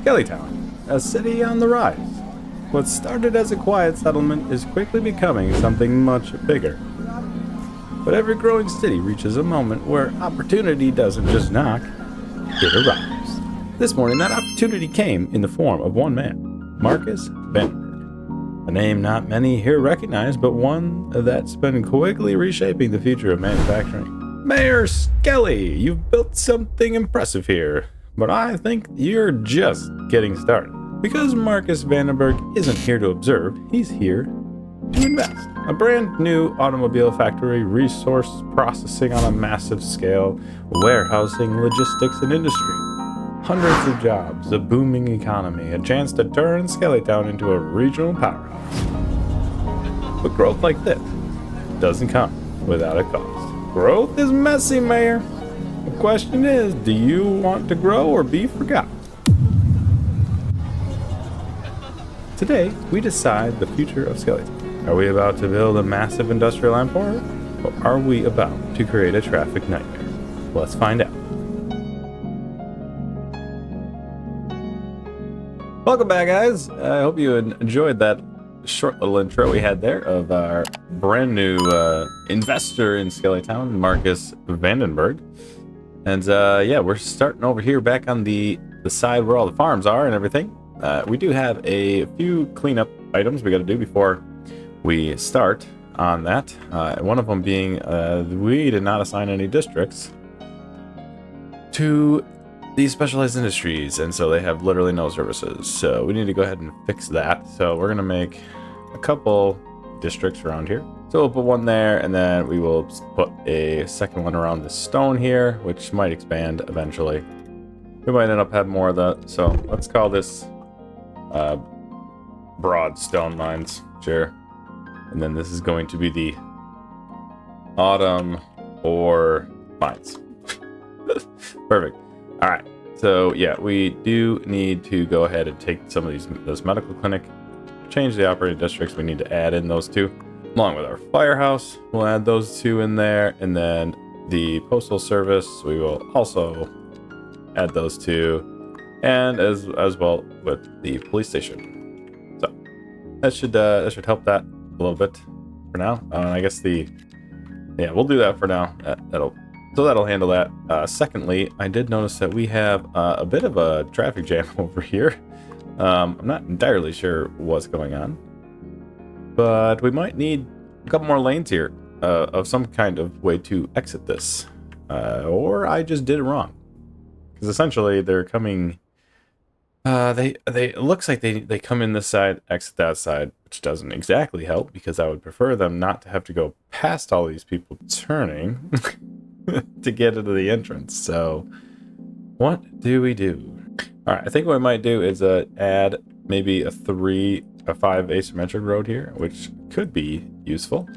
Skellytown, a city on the rise. What started as a quiet settlement is quickly becoming something much bigger. But every growing city reaches a moment where opportunity doesn't just knock, it arrives. This morning, that opportunity came in the form of one man, Marcus Vandenberg. A name not many here recognize, but one that's been quickly reshaping the future of manufacturing. Mayor Skelly, you've built something impressive here, but I think you're just getting started. Because Marcus Vandenberg isn't here to observe, he's here to invest. A brand new automobile factory, resource processing on a massive scale, warehousing, logistics, and industry. Hundreds of jobs, a booming economy, a chance to turn Skellytown into a regional powerhouse. But growth like this doesn't come without a cost. Growth is messy, Mayor. The question is, do you want to grow or be forgotten? Today, we decide the future of Skellytown. Are we about to build a massive industrial empire, or are we about to create a traffic nightmare? Let's find out. Welcome back, guys. I hope you enjoyed that short little intro we had there of our brand new investor in Skellytown, Marcus Vandenberg. And yeah, we're starting over here back on the side where all the farms are and everything. We do have a few cleanup items we got to do before we start on that. One of them being we did not assign any districts to these specialized industries, and so they have literally no services. So we need to go ahead and fix that. So we're going to make a couple districts around here. So we'll put one there, and then we will put a second one around the stone here, which might expand eventually. We might end up having more of that. So let's call this broad stone lines, sure. And then this is going to be the autumn or mines. Perfect. All right. So yeah, we do need to go ahead and take some of this medical clinic, change the operating districts. We need to add in those two, along with our firehouse. We'll add those two in there, and then the postal service. We will also add those two, and as well with the police station. So that should help that a little bit for now. I guess we'll do that for now. That'll handle that. Secondly, I did notice that we have a bit of a traffic jam over here. I'm not entirely sure what's going on, but we might need a couple more lanes here of some kind of way to exit this, or I just did it wrong. Because essentially they're coming. It looks like they come in this side, exit that side, which doesn't exactly help because I would prefer them not to have to go past all these people turning to get into the entrance. So what do we do? All right, I think what I might do is add maybe a 5 asymmetric road here, which could be useful.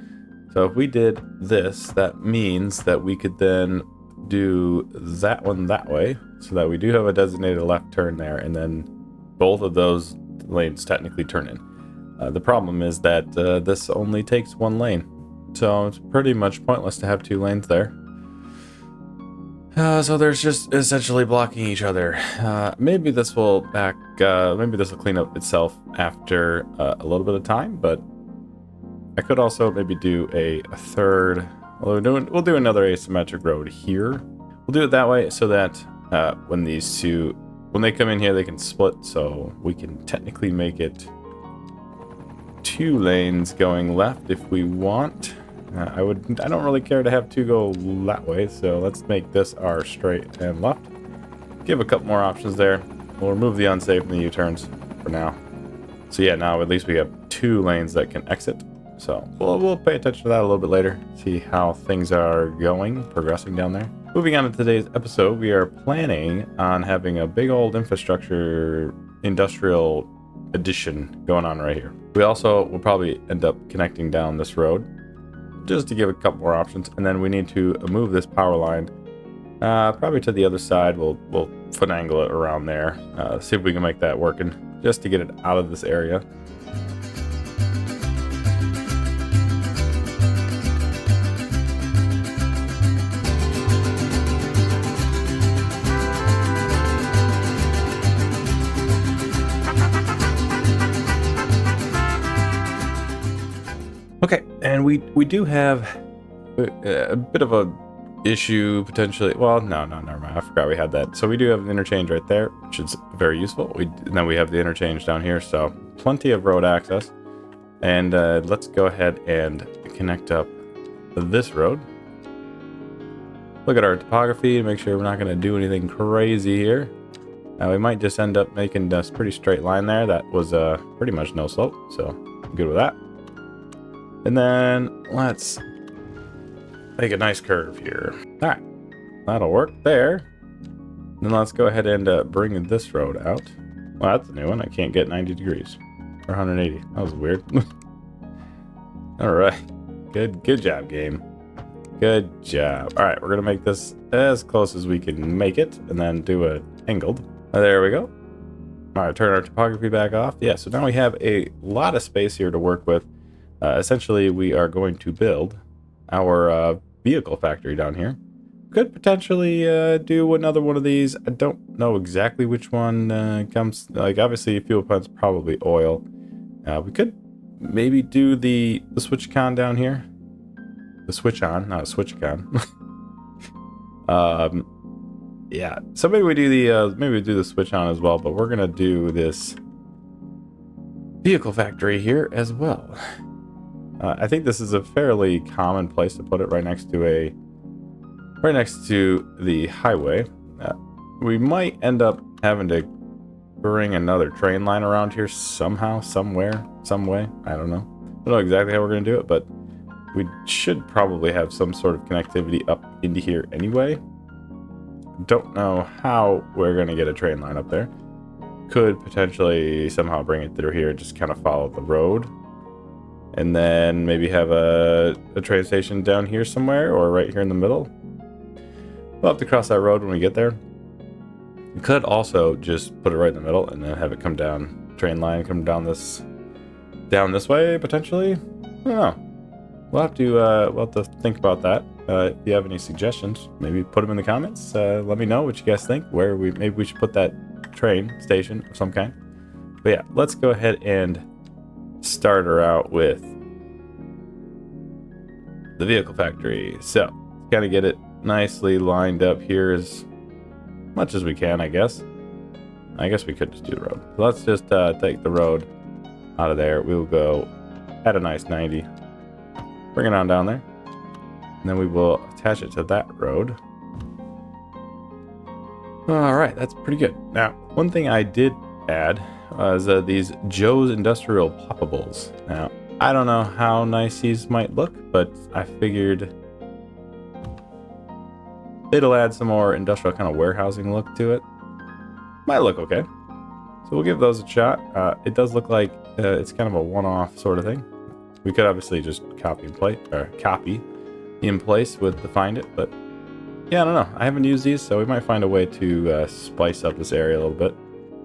So if we did this, that means that we could then do that one that way, so that we do have a designated left turn there, and then both of those lanes technically turn in. The problem is that this only takes one lane, so it's pretty much pointless to have two lanes there. So there's just essentially blocking each other. Maybe this will clean up itself after a little bit of time, but I could also maybe do a third. We'll do another asymmetric road here. We'll do it that way so that when they come in here, they can split. So we can technically make it 2 lanes going left if we want. I don't really care to have 2 go that way, so let's make this our straight and left. Give a couple more options there. We'll remove the unsafe and the U-turns for now. So yeah, now at least we have 2 lanes that can exit. So we'll pay attention to that a little bit later, see how things are progressing down there. Moving on to today's episode, we are planning on having a big old industrial addition going on right here. We also will probably end up connecting down this road, just to give a couple more options, and then we need to move this power line probably to the other side. We'll finagle it around there, see if we can make that working, just to get it out of this area. And we do have a bit of a issue potentially. Well, no, never mind. I forgot we had that. So we do have an interchange right there, which is very useful. And then we have the interchange down here, so plenty of road access. And let's go ahead and connect up this road. Look at our topography to make sure we're not going to do anything crazy here. We might just end up making this pretty straight line there. That was pretty much no slope, so I'm good with that. And then let's make a nice curve here. All right, that'll work there. Then let's go ahead and bring this road out. Well, that's a new one. I can't get 90 degrees or 180. That was weird. All right, good job, game. Good job. All right, we're gonna make this as close as we can make it, and then do an angled. There we go. All right, turn our topography back off. Yeah, so now we have a lot of space here to work with. Essentially, we are going to build our vehicle factory down here. Could potentially do another one of these. I don't know exactly which one comes. Like, obviously, fuel plant's probably oil. We could maybe do the Switchon down here. The Switchon, not a Switchon. Yeah, so maybe we do the Switchon as well, but we're gonna do this vehicle factory here as well. I think this is a fairly common place to put it, right next to the highway. We might end up having to bring another train line around here somehow, somewhere, some way. I don't know. I don't know exactly how we're gonna do it, but we should probably have some sort of connectivity up into here anyway. Don't know how we're gonna get a train line up there. Could potentially somehow bring it through here, just kind of follow the road. And then maybe have a train station down here somewhere, or right here in the middle. We'll have to cross that road when we get there. We could also just put it right in the middle and then have it come down, train line come down this way, potentially. I don't know. We'll have to think about that. If you have any suggestions, maybe put them in the comments. Let me know what you guys think, where maybe we should put that train station of some kind. But yeah, let's go ahead and start her out with the vehicle factory. So, gotta get it nicely lined up here as much as we can, I guess. I guess we could just do the road. So let's just take the road out of there. We will go at a nice 90. Bring it on down there. And then we will attach it to that road. All right, that's pretty good. Now, one thing I did add was these Joe's Industrial Poppables. Now, I don't know how nice these might look, but I figured it'll add some more industrial kind of warehousing look to it. Might look okay. So we'll give those a shot. It does look like it's kind of a one-off sort of thing. We could obviously just copy in place with the find it, but yeah, I don't know. I haven't used these, so we might find a way to spice up this area a little bit.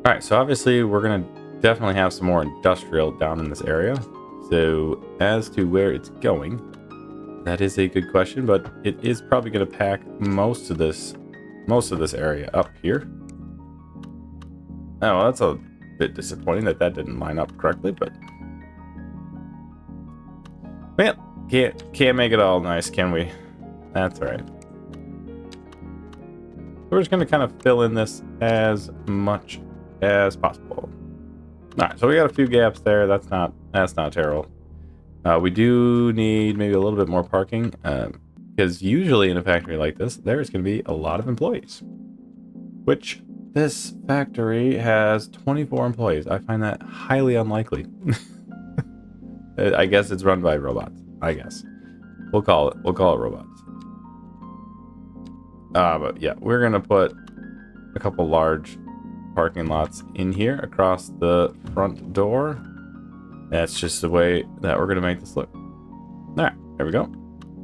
All right, so obviously we're gonna definitely have some more industrial down in this area. So as to where it's going, that is a good question, but it is probably gonna pack most of this area up here. Oh, well, that's a bit disappointing that didn't line up correctly, but man, can't make it all nice, can we? That's all right. We're just gonna kind of fill in this as much as possible. All right, so we got a few gaps there. That's not terrible. We do need maybe a little bit more parking, because usually in a factory like this, there's gonna be a lot of employees. Which this factory has 24 employees. I find that highly unlikely. I guess it's run by robots. I guess we'll call it robots. But yeah, we're gonna put a couple large parking lots in here across the front door. That's just the way that we're gonna make this look. All right, there we go.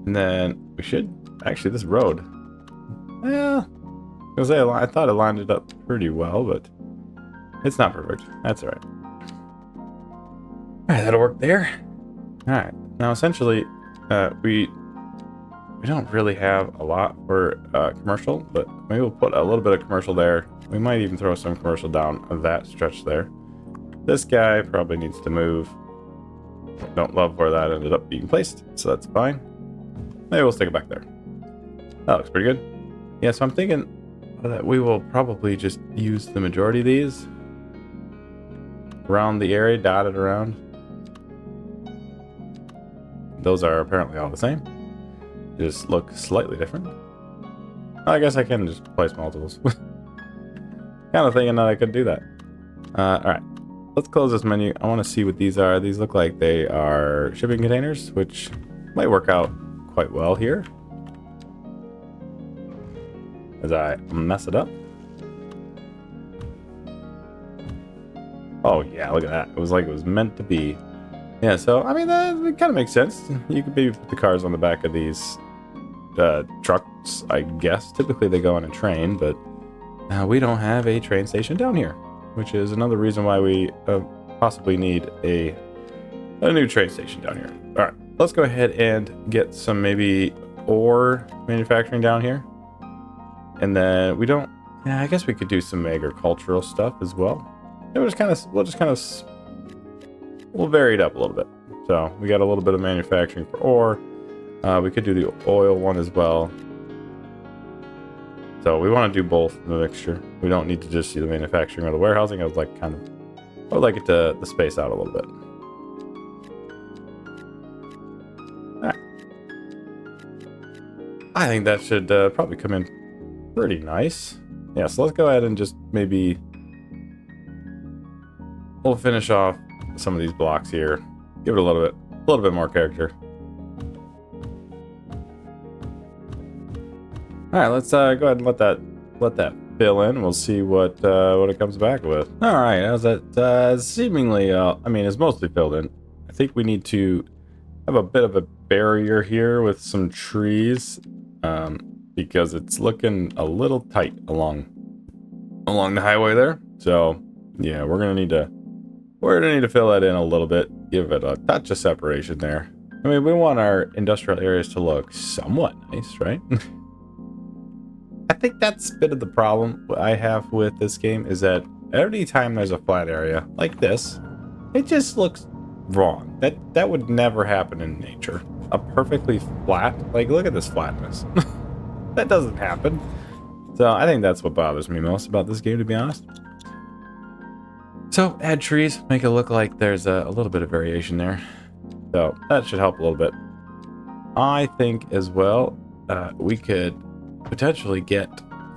And then we should actually this road. Yeah, I thought I lined it up pretty well, but it's not perfect. That's all right. All right, that'll work there. All right, now essentially, we don't really have a lot for commercial, but maybe we'll put a little bit of commercial there. We might even throw some commercial down that stretch there. This guy probably needs to move Don't love where that ended up being placed, so that's fine. Maybe we'll stick it back there. That looks pretty good. Yeah, so I'm thinking that we will probably just use the majority of these around the area, dotted around. Those are apparently all the same. They just look slightly different. I guess I can just place multiples. Kind of thinking that I could do that. Alright, let's close this menu. I want to see what these are. These look like they are shipping containers, which might work out quite well here. As I mess it up. Oh yeah, look at that. It was like it was meant to be. Yeah, so, I mean, that kind of makes sense. You could maybe put the cars on the back of these trucks, I guess. Typically they go on a train, but we don't have a train station down here, which is another reason why we possibly need a new train station down here. All right, let's go ahead and get some maybe ore manufacturing down here. And then we don't, yeah, I guess we could do some agricultural stuff as well. And we'll vary it up a little bit. So we got a little bit of manufacturing for ore. We could do the oil one as well. So we want to do both in the mixture. We don't need to just see the manufacturing or the warehousing. I would like it to space out a little bit. All right. I think that should probably come in pretty nice. Yeah, so let's go ahead and just maybe we'll finish off some of these blocks here. Give it a little bit more character. All right, let's go ahead and let that fill in. We'll see what it comes back with. All right, how's that? Seemingly, I mean, it's mostly filled in. I think we need to have a bit of a barrier here with some trees, because it's looking a little tight along the highway there. So yeah, we're gonna need to fill that in a little bit. Give it a touch of separation there. I mean, we want our industrial areas to look somewhat nice, right? I think that's a bit of the problem I have with this game, is that every time there's a flat area like this, it just looks wrong. That would never happen in nature. A perfectly flat, like, look at this flatness. That doesn't happen. So I think that's what bothers me most about this game, to be honest. So add trees, make it look like there's a little bit of variation there. So that should help a little bit. I think as well, we could potentially get,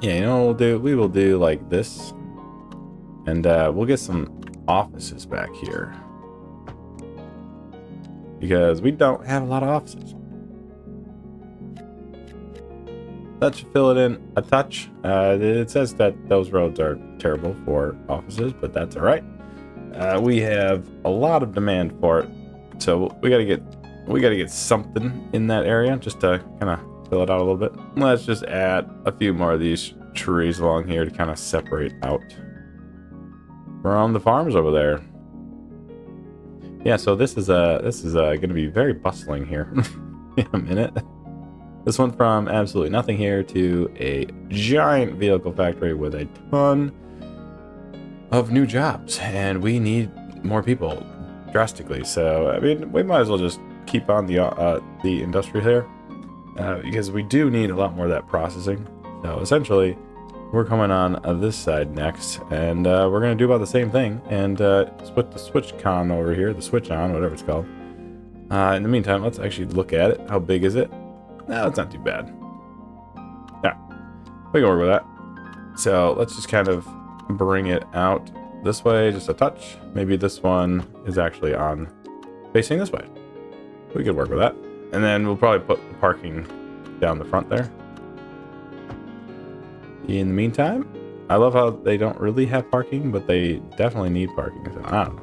yeah, you know what we will do like this, and we'll get some offices back here, because we don't have a lot of offices. That should fill it in a touch. It says that those roads are terrible for offices, but that's all right. We have a lot of demand for it, so we gotta get something in that area just to kind of fill it out a little bit. Let's just add a few more of these trees along here to kind of separate out from the farms over there. Yeah, so this is going to be very bustling here in a minute. This went from absolutely nothing here to a giant vehicle factory with a ton of new jobs, and we need more people drastically. So I mean, we might as well just keep on the industry here, because we do need a lot more of that processing. So essentially, we're coming on this side next, and we're going to do about the same thing, and split the Switchon over here, the Switchon, whatever it's called. In the meantime, let's actually look at it. How big is it? No, it's not too bad. Yeah, we can work with that. So let's just kind of bring it out this way, just a touch. Maybe this one is actually on facing this way. We could work with that. And then we'll probably put the parking down the front there. In the meantime, I love how they don't really have parking, but they definitely need parking. So I don't know.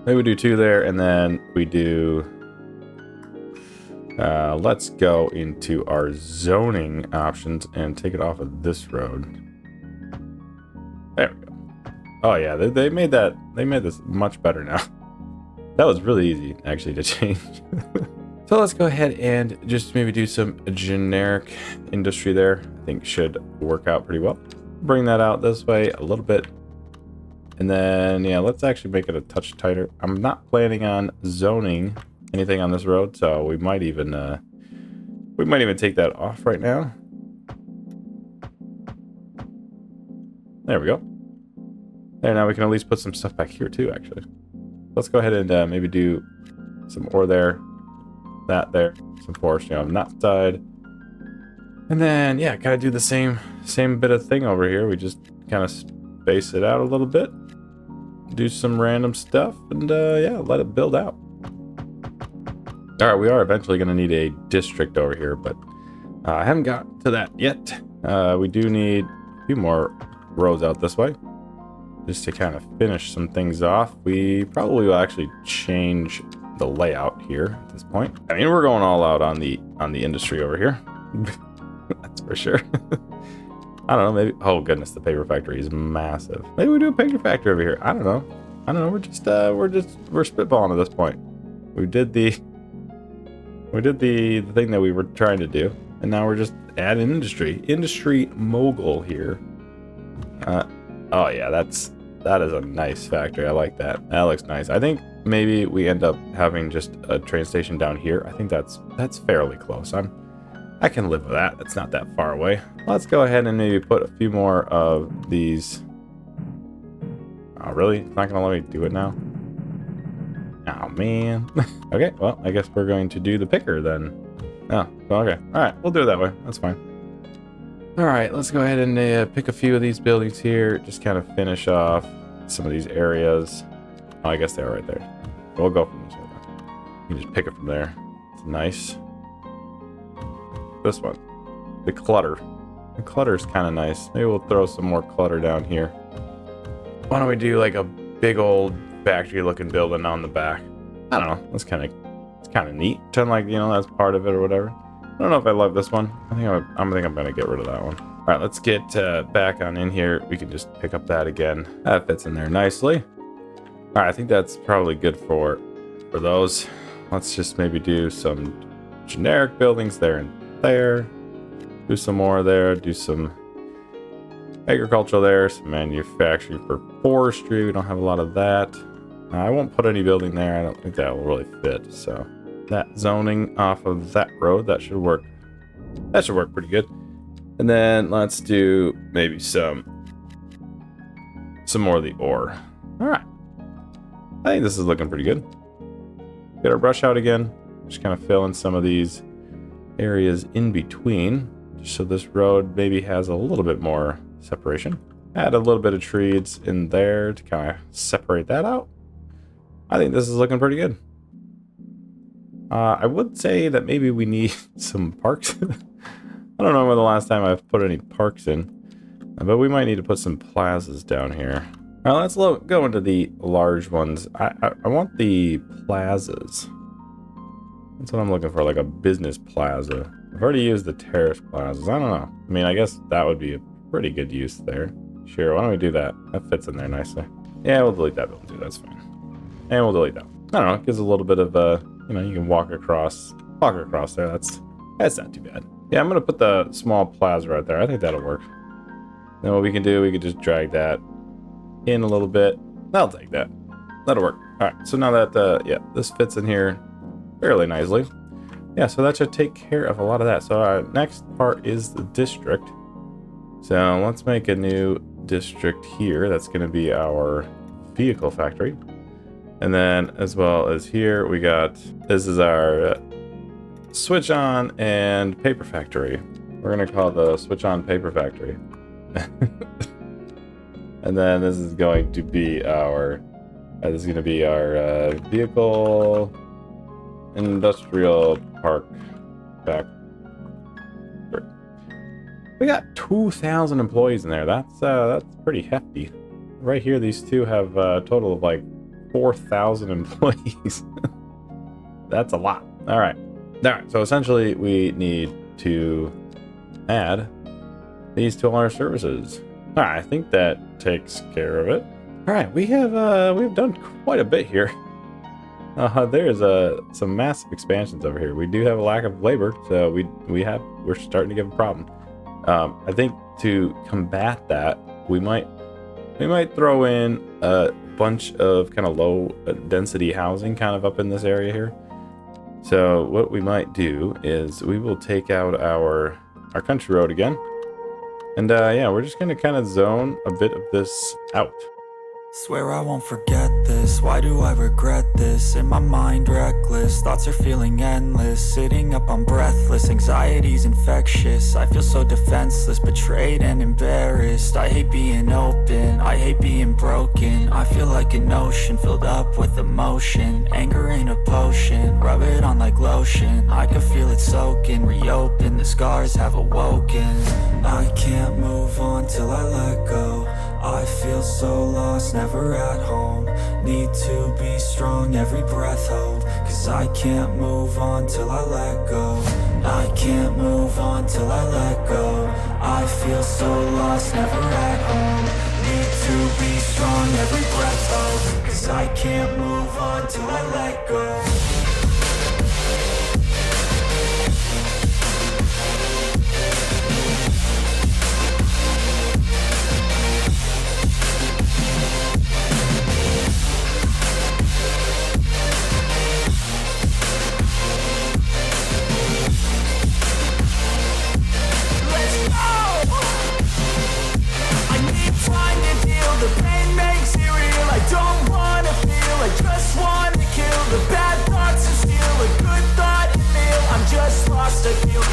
Maybe we do 2 there, and then we do... let's go into our zoning options and take it off of this road. There we go. Oh yeah, they made this much better now. That was really easy actually to change. So let's go ahead and just maybe do some generic industry there. I think should work out pretty well. Bring that out this way a little bit. And then, yeah, let's actually make it a touch tighter. I'm not planning on zoning anything on this road, so we might even take that off right now. There we go. There, now we can at least put some stuff back here too, actually. Let's go ahead and maybe do some ore there, that there, some forestry on that side. And then, yeah, kind of do the same bit of thing over here. We just kind of space it out a little bit. Do some random stuff, and yeah, let it build out. All right, we are eventually going to need a district over here, but I haven't got to that yet. We do need a few more roads out this way, just to kind of finish some things off. We probably will actually change the layout here at this point. I mean, we're going all out on the industry over here. That's for sure. I don't know, maybe, oh goodness, the paper factory is massive. Maybe we do a paper factory over here. I don't know. We're spitballing at this point. We did the thing that we were trying to do, and now we're just adding industry mogul here. Oh yeah, that is a nice factory. I like that. That looks nice. I think maybe we end up having just a train station down here. I think that's fairly close. I can live with that. It's not that far away. Let's go ahead and maybe put a few more of these. Oh, really? It's not gonna let me do it now? Oh, man. Okay, well, I guess we're going to do the picker then. Oh, okay. All right, we'll do it that way. That's fine. All right, let's go ahead and pick a few of these buildings here. Just kind of finish off some of these areas. Oh, I guess they're right there. We'll go from this way. You can just pick it from there. It's nice. This one. The clutter. The clutter's kind of nice. Maybe we'll throw some more clutter down here. Why don't we do like a big old factory looking building on the back? I don't know. It's kind of neat. Pretend like, you know, that's part of it or whatever. I don't know if I love this one. I think I'm gonna get rid of that one. All right, let's get back on in here. We can just pick up that again. That fits in there nicely. All right, I think that's probably good for those. Let's just maybe do some generic buildings there and there. Do some more there. Do some agricultural there. Some manufacturing for forestry. We don't have a lot of that. I won't put any building there. I don't think that will really fit. So that zoning off of that road, that should work. That should work pretty good. And then let's do maybe some more of the ore. All right. I think this is looking pretty good. Get our brush out again. Just kind of fill in some of these areas in between, just so this road maybe has a little bit more separation. Add a little bit of trees in there to kind of separate that out. I think this is looking pretty good. I would say that maybe we need some parks. I don't know when the last time I've put any parks in, but we might need to put some plazas down here. All right, let's go into the large ones. I want the plazas. That's what I'm looking for, like a business plaza. I've already used the terrace plazas. I don't know. I mean, I guess that would be a pretty good use there. Sure, why don't we do that? That fits in there nicely. Yeah, we'll delete that building too. That's fine. And we'll delete that. I don't know. It gives a little bit of you know, you can walk across there. That's not too bad. Yeah, I'm gonna put the small plaza right there. I think that'll work. Then what we can do, we can just drag that in a little bit. I'll take that. That'll work. All right. So now that yeah, this fits in here fairly nicely. Yeah, so that should take care of a lot of that. So our next part is the district. So let's make a new district here. That's going to be our vehicle factory. And then as well as here, we got, this is our Switchon and paper factory. We're going to call the Switchon paper factory. And then this is going to be our, vehicle industrial park factory. We got 2,000 employees in there. That's pretty hefty. Right here, these two have a total of like 4,000 employees. That's a lot. All right. So essentially, we need to add these to our services. All right, I think that takes care of it. All right, we've done quite a bit here. There's some massive expansions over here. We do have a lack of labor, so we're starting to get a problem. I think to combat that, we might we might throw in a bunch of kind of low density housing kind of up in this area here. So what we might do is we will take out our country road again. And yeah, we're just gonna kind of zone a bit of this out. Swear I won't forget this, why do I regret this? In my mind reckless, thoughts are feeling endless. Sitting up, I'm breathless, anxiety's infectious. I feel so defenseless, betrayed and embarrassed. I hate being open, I hate being broken. I feel like an ocean filled up with emotion. Anger ain't a potion, rub it on like lotion. I can feel it soaking, reopen, the scars have awoken. I can't move on till I let go. I feel so lost, never at home. Need to be strong, every breath hold. Cause I can't move on till I let go. I can't move on till I let go. I feel so lost, never at home. Need to be strong, every breath hold. Cause I can't move on till I let go.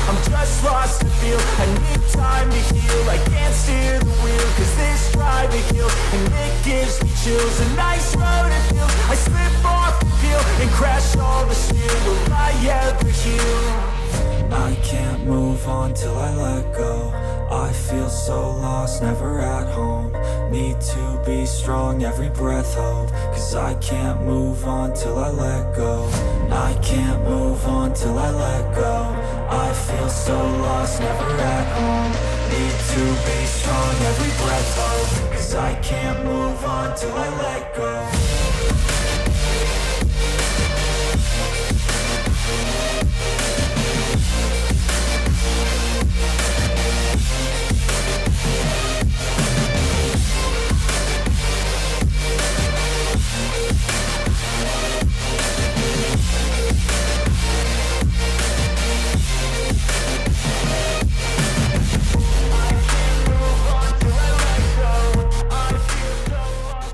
I'm just lost to feel. I need time to heal. I can't steer the wheel, cause this drive it kills, and it gives me chills. A nice road it feels. I slip off the peel and crash all the steel. Will I ever heal? I can't move on till I let go. I feel so lost, never at home. Need to be strong, every breath hold. Cause I can't move on till I let go. I can't move on till I let go. I feel so lost, never at home. Need to be strong, every breath hold. Cause I can't move on till I let go.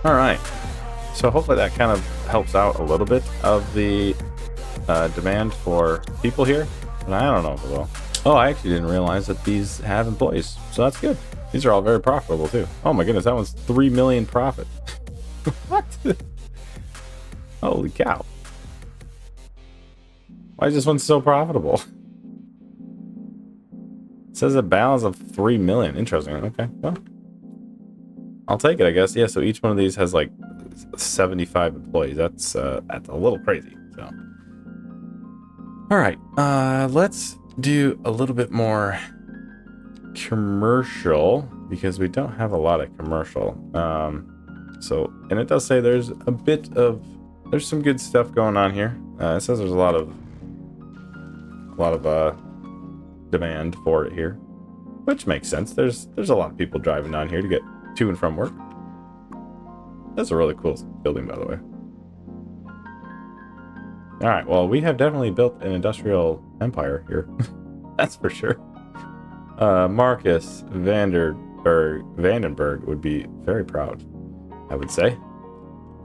All right, so hopefully that kind of helps out a little bit of the demand for people here, but I don't know if it will. Oh, I actually didn't realize that these have employees, so that's good. These are all very profitable too. Oh my goodness, that one's 3 million profit. What? Holy cow. Why is this one so profitable? It says a balance of 3 million. Interesting. Okay, well, I'll take it, I guess. Yeah, so each one of these has like 75 employees. That's a little crazy. So, all right, let's do a little bit more commercial because we don't have a lot of commercial. So, and it does say there's some good stuff going on here. It says there's a lot of demand for it here, which makes sense. There's a lot of people driving down here to get to and from work. That's a really cool building, by the way. All right, well, we have definitely built an industrial empire here. That's for sure. Marcus Vandenberg would be very proud, I would say.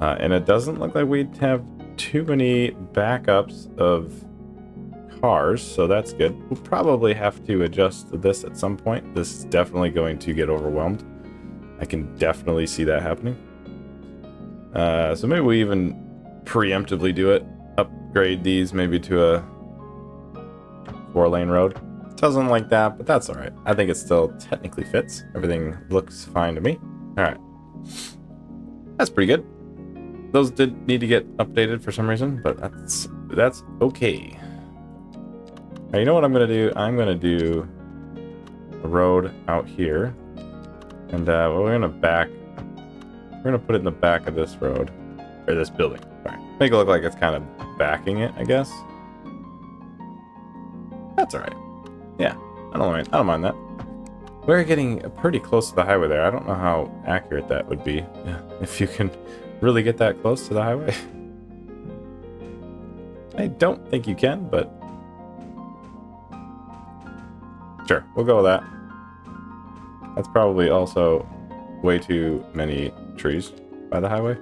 And it doesn't look like we'd have too many backups of cars, so that's good. We'll probably have to adjust this at some point. This is definitely going to get overwhelmed. I can definitely see that happening. So maybe we even preemptively do it. Upgrade these maybe to a 4-lane road. Doesn't like that, but that's all right. I think it still technically fits. Everything looks fine to me. All right. That's pretty good. Those did need to get updated for some reason, but that's okay. Now, you know what I'm going to do? I'm going to do a road out here. And we're going to put it in the back of this road. Or this building. Sorry. Make it look like it's kind of backing it, I guess. That's alright. Yeah, I don't mind that. We're getting pretty close to the highway there. I don't know how accurate that would be. Yeah, if you can really get that close to the highway. I don't think you can, but sure, we'll go with that. That's probably also way too many trees by the highway.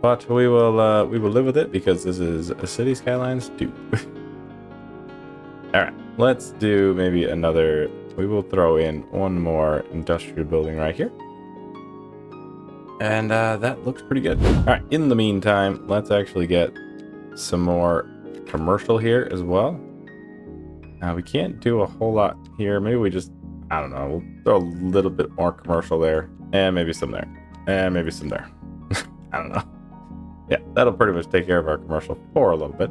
But we will live with it because this is a City Skylines 2. All right, let's do maybe another. We will throw in one more industrial building right here. And that looks pretty good. All right, in the meantime, let's actually get some more commercial here as well. We can't do a whole lot here. Maybe we just, I don't know, we'll throw a little bit more commercial there. And maybe some there. And maybe some there. I don't know. Yeah, that'll pretty much take care of our commercial for a little bit.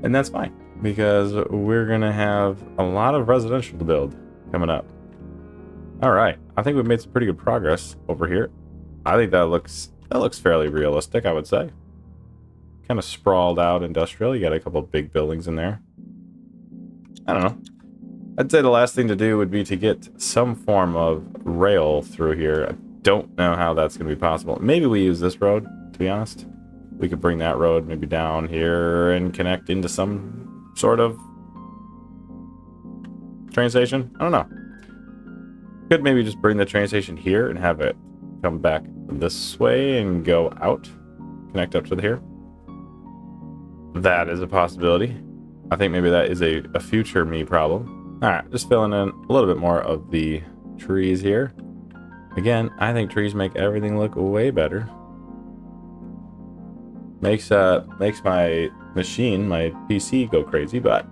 And that's fine, because we're going to have a lot of residential to build coming up. All right, I think we've made some pretty good progress over here. I think that looks fairly realistic, I would say. Kind of sprawled out industrial. You got a couple of big buildings in there. I don't know. I'd say the last thing to do would be to get some form of rail through here. I don't know how that's going to be possible. Maybe we use this road, to be honest. We could bring that road maybe down here and connect into some sort of train station. I don't know. Could maybe just bring the train station here and have it come back this way and go out, connect up to here. That is a possibility. I think maybe that is a future me problem. All right, just filling in a little bit more of the trees here. Again, I think trees make everything look way better. Makes my machine, my PC, go crazy, but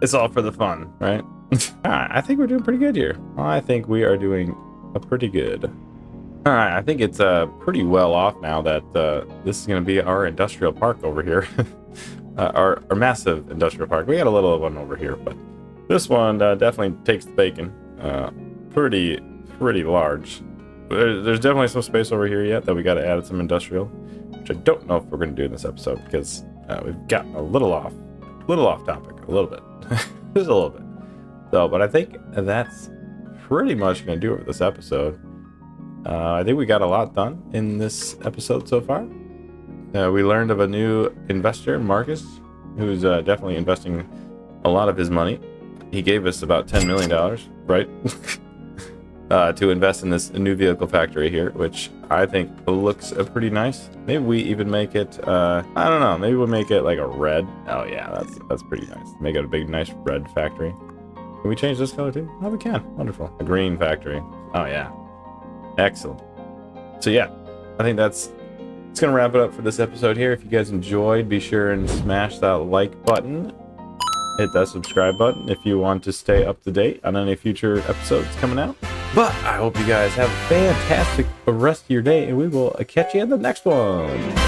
it's all for the fun, right? Alright, I think we're doing pretty good here. I think we are doing pretty good. Alright, I think it's pretty well off now that this is going to be our industrial park over here. our massive industrial park. We got a little one over here, but this one definitely takes the bacon. Pretty large. There's definitely some space over here yet that we got to add some industrial. I don't know if we're going to do in this episode because we've gotten a little off topic, a little bit, just a little bit. So, but I think that's pretty much going to do it for this episode. I think we got a lot done in this episode so far. We learned of a new investor, Marcus, who's definitely investing a lot of his money. He gave us about $10 million, right? To invest in this new vehicle factory here, which I think looks pretty nice. Maybe we even make it, I don't know, maybe we'll make it like a red. Oh yeah, that's pretty nice. Make it a big, nice red factory. Can we change this color too? Oh, we can. Wonderful. A green factory. Oh yeah. Excellent. So yeah, I think it's gonna wrap it up for this episode here. If you guys enjoyed, be sure and smash that like button. Hit that subscribe button if you want to stay up to date on any future episodes coming out. But I hope you guys have a fantastic rest of your day, and we will catch you in the next one.